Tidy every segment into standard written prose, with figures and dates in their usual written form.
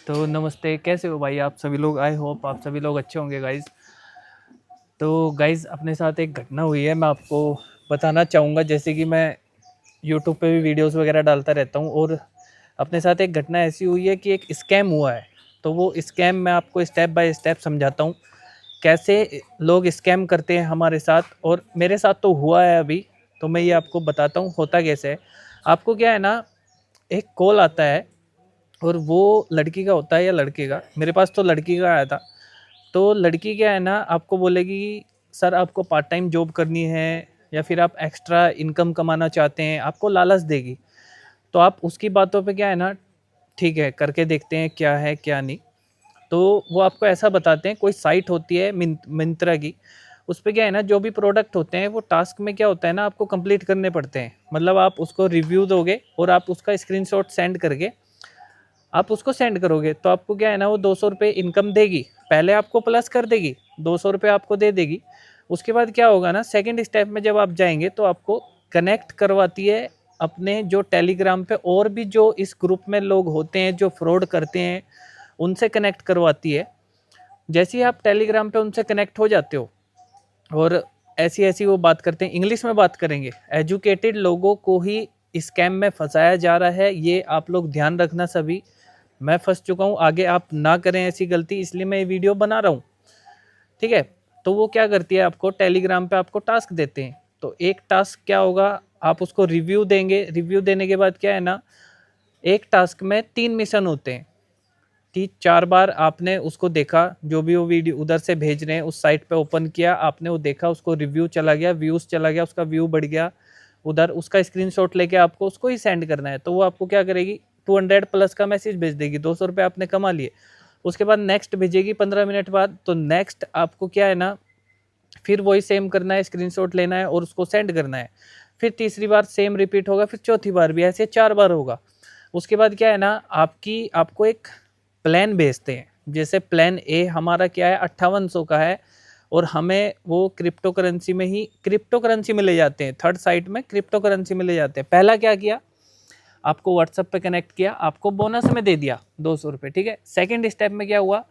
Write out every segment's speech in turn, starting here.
तो नमस्ते, कैसे हो भाई आप सभी लोग। आई होप आप सभी लोग अच्छे होंगे गाइज़। तो गाइज़ अपने साथ एक घटना हुई है, मैं आपको बताना चाहूँगा। जैसे कि मैं यूट्यूब पे भी वीडियोस वगैरह डालता रहता हूँ, और अपने साथ एक घटना ऐसी हुई है कि एक स्कैम हुआ है। तो वो स्कैम मैं आपको स्टेप बाय स्टेप समझाता हूँ, कैसे लोग स्कैम करते हैं हमारे साथ। और मेरे साथ तो हुआ है अभी, तो मैं ये आपको बताता हूँ होता कैसे है। आपको क्या है ना, एक कॉल आता है, और वो लड़की का होता है या लड़के का। मेरे पास तो लड़की का आया था। तो लड़की क्या है ना, आपको बोलेगी कि सर आपको पार्ट टाइम जॉब करनी है, या फिर आप एक्स्ट्रा इनकम कमाना चाहते हैं, आपको लालच देगी। तो आप उसकी बातों पे क्या है ना, ठीक है करके देखते हैं क्या है क्या नहीं। तो वो आपको ऐसा बताते हैं, कोई साइट होती है मिंत्रा की, उस पे क्या है ना, जो भी प्रोडक्ट होते हैं वो टास्क में क्या होता है ना, आपको कंप्लीट करने पड़ते हैं। मतलब आप उसको रिव्यू दोगे और आप उसका स्क्रीनशॉट सेंड करके आप उसको सेंड करोगे, तो आपको क्या है ना, वो 200 रुपये इनकम देगी। पहले आपको प्लस कर देगी, 200 रुपये आपको दे देगी। उसके बाद क्या होगा ना, सेकंड स्टेप में जब आप जाएंगे तो आपको कनेक्ट करवाती है अपने जो टेलीग्राम पे और भी जो इस ग्रुप में लोग होते हैं जो फ्रॉड करते हैं, उनसे कनेक्ट करवाती है। जैसे ही आप टेलीग्राम पे उनसे कनेक्ट हो जाते हो, और ऐसी ऐसी वो बात करते हैं, इंग्लिश में बात करेंगे। एजुकेटेड लोगों को ही स्कैम में फंसाया जा रहा है, ये आप लोग ध्यान रखना सभी। मैं फंस चुका हूँ, आगे आप ना करें ऐसी गलती, इसलिए मैं ये वीडियो बना रहा हूँ। ठीक है। तो वो क्या करती है, आपको टेलीग्राम पे आपको टास्क देते हैं। तो एक टास्क क्या होगा, आप उसको रिव्यू देंगे। रिव्यू देने के बाद क्या है ना, एक टास्क में 3 मिशन होते हैं। 3-4 बार आपने उसको देखा, जो भी वो वीडियो उधर से भेज रहे हैं, उस साइट पे ओपन किया आपने, वो देखा, उसको रिव्यू चला गया, व्यूज़ चला गया, उसका व्यू बढ़ गया, उधर उसका स्क्रीनशॉट लेके आपको उसको ही सेंड करना है। तो वो आपको क्या करेगी, 200 प्लस का मैसेज भेज देगी, 200 रुपये आपने कमा लिए। उसके बाद नेक्स्ट भेजेगी 15 मिनट बाद। तो नेक्स्ट आपको क्या है ना, फिर वही सेम करना है, स्क्रीनशॉट लेना है और उसको सेंड करना है। फिर तीसरी बार सेम रिपीट होगा, फिर चौथी बार भी, ऐसे 4 बार होगा। उसके बाद क्या है ना, आपको एक प्लान भेजते हैं। जैसे प्लान ए हमारा क्या है, 5800 का है, और हमें वो क्रिप्टो करेंसी में ही क्रिप्टो करेंसी में ले जाते हैं। थर्ड साइट में क्रिप्टो करेंसी में ले जाते हैं। पहला क्या किया, आपको व्हाट्सएप पे कनेक्ट किया, आपको बोनस में दे दिया 200 रुपये। ठीक है। सेकंड स्टेप में क्या हुआ,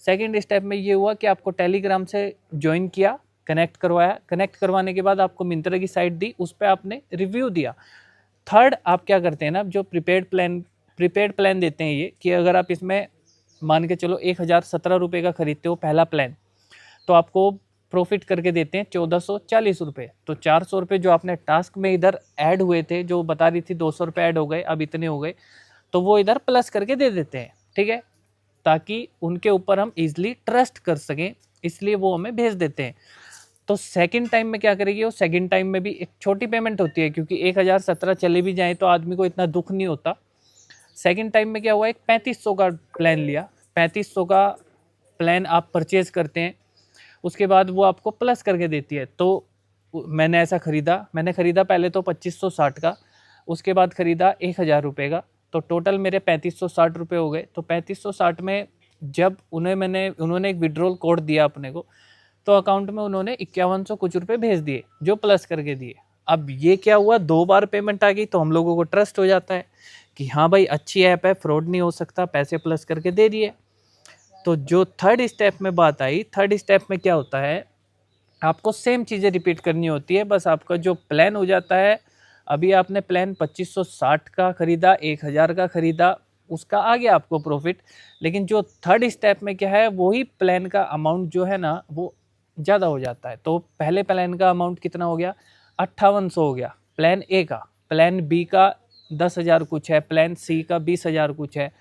सेकंड स्टेप में ये हुआ कि आपको टेलीग्राम से ज्वाइन किया, कनेक्ट करवाया। कनेक्ट करवाने के बाद आपको मिंत्रा की साइट दी, उस पर आपने रिव्यू दिया। थर्ड आप क्या करते हैं ना, जो प्रीपेड प्लान देते हैं ये, कि अगर आप इसमें मान के चलो 1017 रुपये का खरीदते हो पहला प्लान, तो आपको प्रॉफिट करके देते हैं 1440 रुपये। तो 400 रुपये जो आपने टास्क में इधर ऐड हुए थे, जो बता रही थी 200 रुपये ऐड हो गए, अब इतने हो गए, तो वो इधर प्लस करके दे देते हैं। ठीक है, ताकि उनके ऊपर हम इजिली ट्रस्ट कर सकें, इसलिए वो हमें भेज देते हैं। तो सेकंड टाइम में क्या करेगी वो, सेकंड टाइम में भी एक छोटी पेमेंट होती है, क्योंकि 1017 चले भी जाए तो आदमी को इतना दुख नहीं होता। सेकंड टाइम में क्या हुआ, एक 3500 का प्लान लिया। 3500 का प्लान आप परचेज करते हैं, उसके बाद वो आपको प्लस करके देती है। तो मैंने ऐसा खरीदा, मैंने खरीदा पहले तो 2560 का, उसके बाद खरीदा 1000 रुपये का। तो टोटल मेरे 3560 रुपये हो गए। तो 3560 में जब उन्होंने एक विड्रॉल कोड दिया अपने को, तो अकाउंट में उन्होंने 5100 कुछ रुपए भेज दिए, जो प्लस करके दिए। अब ये क्या हुआ, 2 बार पेमेंट आ गई, तो हम लोगों को ट्रस्ट हो जाता है कि हाँ भाई अच्छी ऐप है, फ्रॉड नहीं हो सकता, पैसे प्लस करके दे दिए। तो जो थर्ड स्टेप में बात आई, थर्ड स्टेप में क्या होता है, आपको सेम चीज़ें रिपीट करनी होती है। बस आपका जो प्लान हो जाता है, अभी आपने प्लान 2560 का खरीदा, 1000 का खरीदा, उसका आ गया आपको प्रॉफिट। लेकिन जो थर्ड स्टेप में क्या है, वही प्लान का अमाउंट जो है ना, वो ज़्यादा हो जाता है। तो पहले प्लान का अमाउंट कितना हो गया, 5800 हो गया प्लान ए का। प्लान बी का 10,000 कुछ है, प्लान सी का 20,000 कुछ है।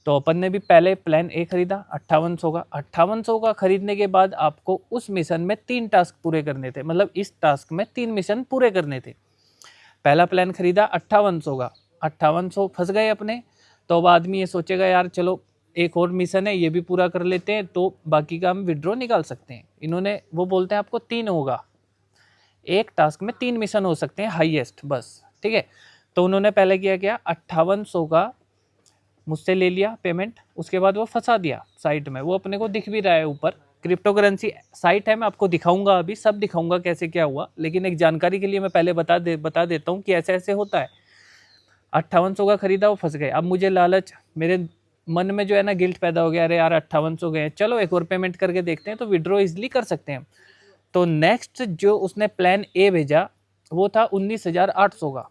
तो अपन ने भी पहले प्लान ए खरीदा 5800 का। 5800 का खरीदने के बाद आपको उस मिशन में 3 टास्क पूरे करने थे, मतलब इस टास्क में 3 मिशन पूरे करने थे। पहला प्लान खरीदा 5800 का, 5800 फंस गए अपने। तो अब आदमी ये सोचेगा यार चलो एक और मिशन है, ये भी पूरा कर लेते हैं, तो बाकी का हम विड्रॉ निकाल सकते हैं। इन्होंने वो बोलते हैं आपको 3 होगा, एक टास्क में 3 मिशन हो सकते हैं हाईएस्ट, बस। ठीक है। तो उन्होंने पहले किया 5800 का मुझसे ले लिया पेमेंट, उसके बाद वो फंसा दिया साइट में। वो अपने को दिख भी रहा है ऊपर, क्रिप्टो करेंसी साइट है, मैं आपको दिखाऊंगा, अभी सब दिखाऊंगा कैसे क्या हुआ, लेकिन एक जानकारी के लिए मैं पहले बता देता हूँ कि ऐसे ऐसे होता है। 5800 का खरीदा, वो फंस गए। अब मुझे लालच, मन में जो है ना गिल्ट पैदा हो गया, अरे यार 5800 गए, चलो एक और पेमेंट करके देखते हैं, तो विड्रॉ इजिली कर सकते हैं। तो नेक्स्ट जो उसने प्लान ए भेजा वो था 19,800 का।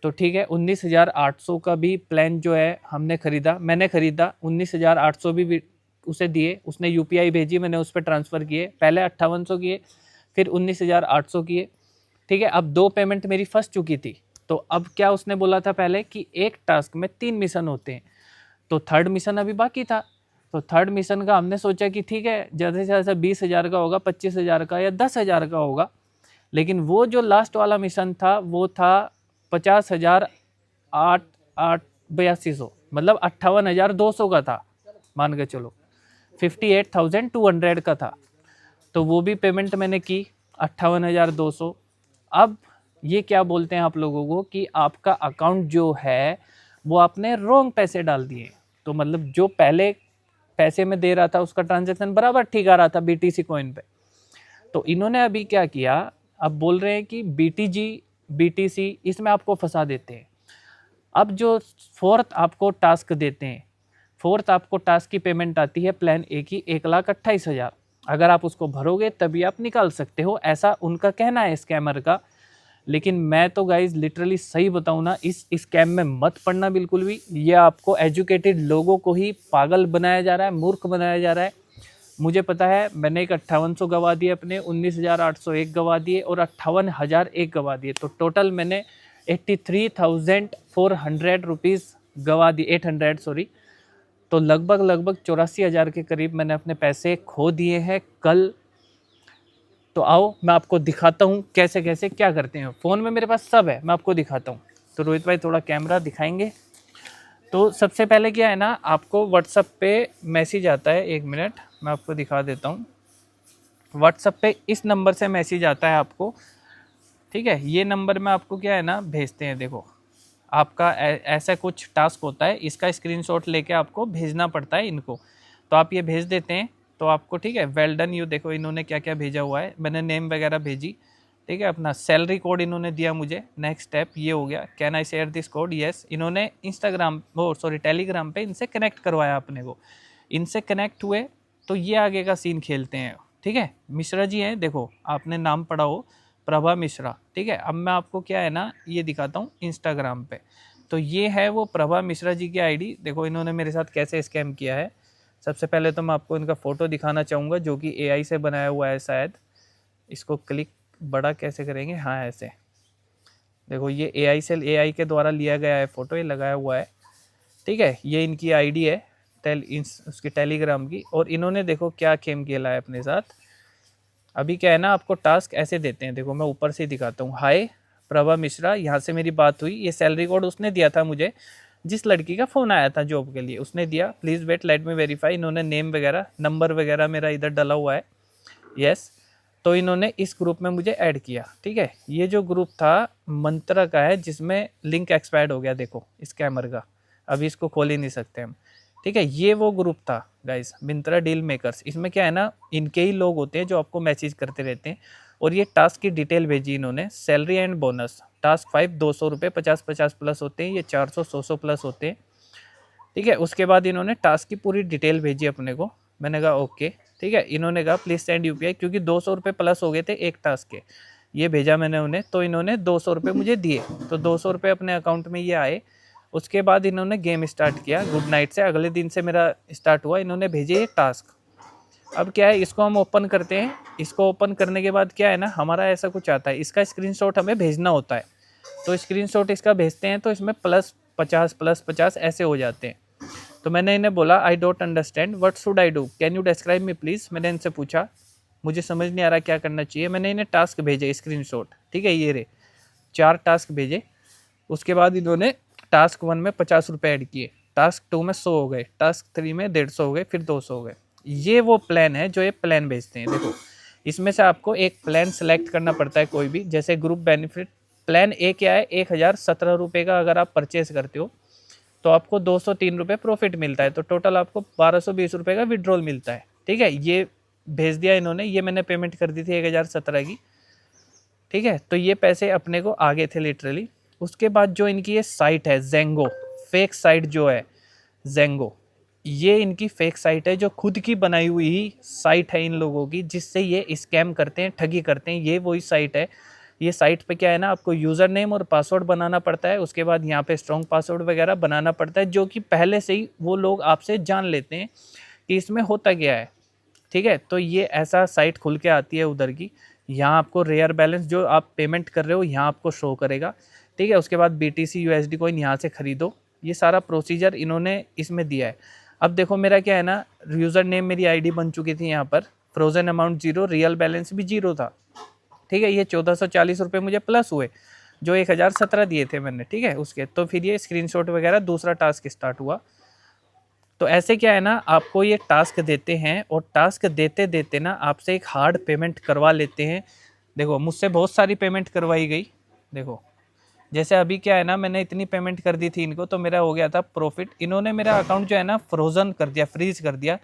तो ठीक है, 19,800 का भी प्लान जो है हमने खरीदा, मैंने खरीदा, 19,800 भी उसे दिए, उसने यूपीआई भेजी, मैंने उस पर ट्रांसफ़र किए, पहले 5800 किए, फिर 19,800 किए। ठीक है, अब 2 पेमेंट मेरी फंस चुकी थी। तो अब क्या उसने बोला था पहले कि एक टास्क में 3 मिशन होते हैं, तो थर्ड मिशन अभी बाकी था। तो थर्ड मिशन का हमने सोचा कि ठीक है, ज़्यादा से ज़्यादा 20,000 का होगा, 25,000 का या 10,000 का होगा। लेकिन वो जो लास्ट वाला मिशन था वो था 50,882, मतलब 58,200 का था, मान के चलो 58,200 का था। तो वो भी पेमेंट मैंने की 58,200। अब ये क्या बोलते हैं आप लोगों को कि आपका अकाउंट जो है वो आपने रॉन्ग पैसे डाल दिए। तो मतलब जो पहले पैसे में दे रहा था उसका ट्रांजैक्शन बराबर ठीक आ रहा था बीटीसी कॉइन पे। तो इन्होंने अभी क्या किया, अब बोल रहे हैं कि बीटीजी बीटीसी इसमें आपको फंसा देते हैं। अब जो फोर्थ आपको टास्क देते हैं, फोर्थ आपको टास्क की पेमेंट आती है प्लान ए की 1,28,000। अगर आप उसको भरोगे तभी आप निकाल सकते हो, ऐसा उनका कहना है स्कैमर का। लेकिन मैं तो गाइज लिटरली सही बताऊँ ना, इस स्कैम में मत पड़ना बिल्कुल भी। ये आपको एजुकेटेड लोगों को ही पागल बनाया जा रहा है, मूर्ख बनाया जा रहा है। मुझे पता है, मैंने एक 5800 गवा दिए अपने, 19,801 गवा दिए और 58,001 गवा दिए। तो टोटल मैंने 83,400 रुपीज़ गवा दिए, 800 सॉरी। तो लगभग 84,000 के करीब मैंने अपने पैसे खो दिए हैं कल। तो आओ मैं आपको दिखाता हूँ कैसे कैसे क्या करते हैं। फ़ोन में मेरे पास सब है, मैं आपको दिखाता हूँ। तो रोहित भाई थोड़ा कैमरा दिखाएंगे। तो सबसे पहले क्या है ना, आपको व्हाट्सएप पे मैसेज आता है, 1 मिनट मैं आपको दिखा देता हूँ। व्हाट्सएप पे इस नंबर से मैसेज आता है आपको, ठीक है। ये नंबर में आपको क्या है ना भेजते हैं, देखो आपका ऐसा कुछ टास्क होता है, इसका स्क्रीनशॉट लेके आपको भेजना पड़ता है इनको। तो आप ये भेज देते हैं तो आपको, ठीक है, वेल डन यू। देखो इन्होंने क्या क्या भेजा हुआ है, मैंने नेम वगैरह भेजी, ठीक है। अपना सैलरी कोड इन्होंने दिया मुझे, नेक्स्ट स्टेप ये हो गया, can I share this code, yes. इन्होंने इंस्टाग्राम टेलीग्राम पे इनसे कनेक्ट करवाया अपने को, इनसे कनेक्ट हुए तो ये आगे का सीन खेलते हैं, ठीक है। मिश्रा जी हैं, देखो आपने नाम पढ़ा हो, प्रभा मिश्रा, ठीक है। अब मैं आपको क्या है ना ये दिखाता हूँ इंस्टाग्राम पे। तो ये है वो प्रभा मिश्रा जी की आईडी। देखो इन्होंने मेरे साथ कैसे स्कैम किया है। सबसे पहले तो मैं आपको इनका फ़ोटो दिखाना चाहूँगा जो कि एआई से बनाया हुआ है शायद। इसको क्लिक बड़ा कैसे करेंगे, हाँ ऐसे, देखो ये एआई के द्वारा लिया गया है फ़ोटो, ये लगाया हुआ है, ठीक है। ये इनकी आईडी है उसकी टेलीग्राम की। और इन्होंने देखो क्या खेम खेला है अपने साथ। अभी क्या है ना, आपको टास्क ऐसे देते हैं, देखो मैं ऊपर से दिखाता हूँ। हाय प्रभा मिश्रा, यहाँ से मेरी बात हुई, ये सैलरी कोड उसने दिया था मुझे, जिस लड़की का फ़ोन आया था जॉब के लिए उसने दिया, please wait let me verify. इन्होंने नेम वगैरह नंबर वगैरह मेरा इधर डाला हुआ है, यस। तो इन्होंने इस ग्रुप में मुझे ऐड किया, ठीक है। ये जो ग्रुप था मंत्रा का है, जिसमें लिंक एक्सपायर्ड हो गया, देखो स्कैमर का, अभी इसको खोल ही नहीं सकते हम, ठीक है। ये वो ग्रुप था गाइस, मिंत्रा डील मेकर्स। इसमें क्या है ना, इनके ही लोग होते हैं जो आपको मैसेज करते रहते हैं। और ये टास्क की डिटेल भेजी इन्होंने, सैलरी एंड बोनस, टास्क 5 200 रुपये, 50 प्लस होते हैं, ये 400 100 प्लस होते हैं, ठीक है। उसके बाद इन्होंने टास्क की पूरी डिटेल भेजी अपने को, मैंने कहा ओके, ठीक है। इन्होंने कहा प्लीज़ सेंड यूपीआई, क्योंकि 200 रुपये प्लस हो गए थे एक टास्क के, ये भेजा मैंने उन्हें। तो इन्होंने 200 रुपये मुझे दिए, तो 200 रुपये अपने अकाउंट में ये आए। उसके बाद इन्होंने गेम स्टार्ट किया गुड नाइट से, अगले दिन से मेरा स्टार्ट हुआ। इन्होंने भेजे ये टास्क। अब क्या है, इसको हम ओपन करते हैं। इसको ओपन करने के बाद क्या है ना, हमारा ऐसा कुछ आता है, इसका स्क्रीनशॉट हमें भेजना होता है। तो स्क्रीनशॉट इसका भेजते हैं तो इसमें +50 ऐसे हो जाते हैं। तो मैंने इन्हें बोला I don't understand what should I do, can you describe me please. मैंने इनसे पूछा, मुझे समझ नहीं आ रहा क्या करना चाहिए। मैंने इन्हें टास्क भेजे स्क्रीनशॉट, ठीक है, ये रहे 4 टास्क भेजे। उसके बाद इन्होंने टास्क 1 में 50 रुपये ऐड किए, टास्क 2 में 100 हो गए, टास्क 3 में 150 हो गए, फिर 200 हो गए। ये वो प्लान है जो ये प्लान भेजते हैं। देखो इसमें से आपको एक प्लान सेलेक्ट करना पड़ता है कोई भी, जैसे ग्रुप बेनिफिट प्लान ए क्या है, 1,017 रुपये का अगर आप परचेज करते हो तो आपको 203 रुपये प्रॉफिट मिलता है। तो टोटल आपको 1220 रुपये का विड्रॉल मिलता है, ठीक है। ये भेज दिया इन्होंने, ये मैंने पेमेंट कर दी थी 1,017 की, ठीक है। तो ये पैसे अपने को आ गए थे लिटरली। उसके बाद जो इनकी ये साइट है जेंगो, फेक साइट जो है जेंगो, ये इनकी फेक साइट है, जो खुद की बनाई हुई साइट है इन लोगों की, जिससे ये स्कैम करते हैं, ठगी करते हैं। ये वही साइट है। ये साइट पे क्या है ना, आपको यूज़र नेम और पासवर्ड बनाना पड़ता है, उसके बाद यहाँ पे स्ट्रॉन्ग पासवर्ड वगैरह बनाना पड़ता है, जो कि पहले से ही वो लोग आपसे जान लेते हैं कि इसमें होता क्या है। ठीक है, तो ये ऐसा साइट खुल के आती है उधर की। यहाँ आपको रेयर बैलेंस जो आप पेमेंट कर रहे हो यहाँ आपको शो करेगा। ठीक है, उसके बाद BTC USD कॉइन यहाँ से खरीदो। ये सारा प्रोसीजर इन्होंने इसमें दिया है। अब देखो मेरा क्या है ना, यूज़र नेम मेरी आईडी बन चुकी थी यहाँ पर, फ्रोजन अमाउंट 0, रियल बैलेंस भी 0 था। ठीक है, ये 1440 रुपये मुझे प्लस हुए, जो 1017 दिए थे मैंने। ठीक है, उसके तो फिर ये स्क्रीनशॉट वगैरह दूसरा टास्क स्टार्ट हुआ। तो ऐसे क्या है ना, आपको ये टास्क देते हैं और टास्क देते देते ना आपसे एक हार्ड पेमेंट करवा लेते हैं। देखो मुझसे बहुत सारी पेमेंट करवाई गई। देखो जैसे अभी क्या है ना, मैंने इतनी पेमेंट कर दी थी इनको, तो मेरा हो गया था प्रॉफिट। इन्होंने मेरा अकाउंट जो है ना फ्रोजन कर दिया, फ्रीज कर दिया।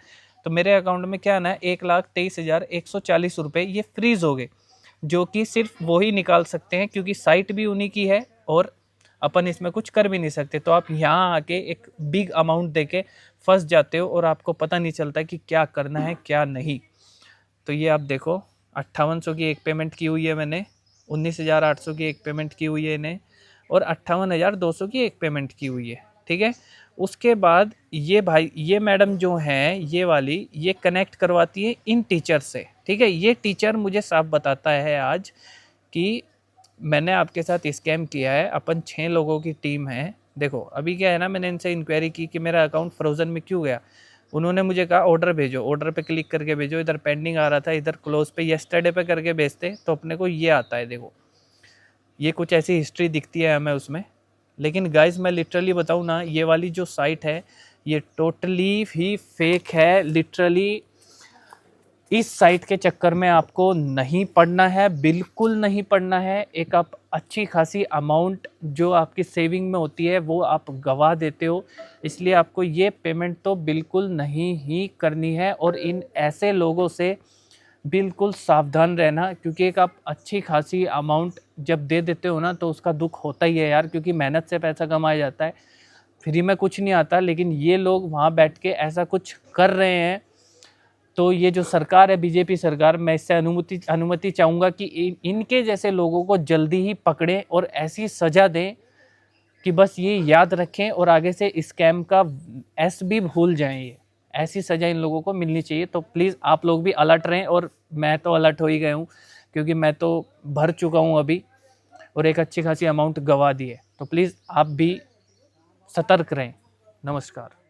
तो मेरे अकाउंट में क्या है ना 1,23,140 रुपये ये फ्रीज हो गए, जो कि सिर्फ वो ही निकाल सकते हैं, क्योंकि साइट भी उन्हीं की है और अपन इसमें कुछ कर भी नहीं सकते। तो आप यहाँ आके एक बिग अमाउंट देके फंस जाते हो और आपको पता नहीं चलता कि क्या करना है क्या नहीं। तो ये आप देखो 5800 की एक पेमेंट की हुई है मैंने, 19,800 की एक पेमेंट की हुई है इन्हें, और 58,200 की एक पेमेंट की हुई है। ठीक है, उसके बाद ये भाई ये मैडम जो हैं ये वाली, ये कनेक्ट करवाती है इन टीचर से। ठीक है, ये टीचर मुझे साफ बताता है आज कि मैंने आपके साथ स्कैम किया है, अपन 6 लोगों की टीम है। देखो अभी क्या है ना, मैंने इनसे इंक्वायरी की कि मेरा अकाउंट फ्रोजन में क्यों गया। उन्होंने मुझे कहा ऑर्डर भेजो, ऑर्डर पे क्लिक करके भेजो। इधर पेंडिंग आ रहा था, इधर क्लोज पे येस्टरडे पे करके भेजते तो अपने को ये आता है। देखो ये कुछ ऐसी हिस्ट्री दिखती है हमें उसमें। लेकिन गाइज मैं लिटरली बताऊँ ना, ये वाली जो साइट है ये टोटली ही फेक है। लिटरली इस साइट के चक्कर में आपको नहीं पड़ना है, बिल्कुल नहीं पड़ना है। एक आप अच्छी खासी अमाउंट जो आपकी सेविंग में होती है वो आप गवा देते हो, इसलिए आपको ये पेमेंट तो बिल्कुल नहीं ही करनी है। और इन ऐसे लोगों से बिल्कुल सावधान रहना, क्योंकि एक आप अच्छी खासी अमाउंट जब दे देते हो ना तो उसका दुख होता ही है यार, क्योंकि मेहनत से पैसा कमाया जाता है, फ्री में कुछ नहीं आता। लेकिन ये लोग वहाँ बैठ के ऐसा कुछ कर रहे हैं। तो ये जो सरकार है बीजेपी सरकार, मैं इससे अनुमति चाहूँगा कि इनके जैसे लोगों को जल्दी ही पकड़ें और ऐसी सज़ा दें कि बस ये याद रखें और आगे से स्कैम का एस भी भूल जाएं। ये ऐसी सज़ा इन लोगों को मिलनी चाहिए। तो प्लीज़ आप लोग भी अलर्ट रहें, और मैं तो अलर्ट हो ही गया हूँ, क्योंकि मैं तो भर चुका हूँ अभी और एक अच्छी खासी अमाउंट गवा दी है। तो प्लीज़ आप भी सतर्क रहें। नमस्कार।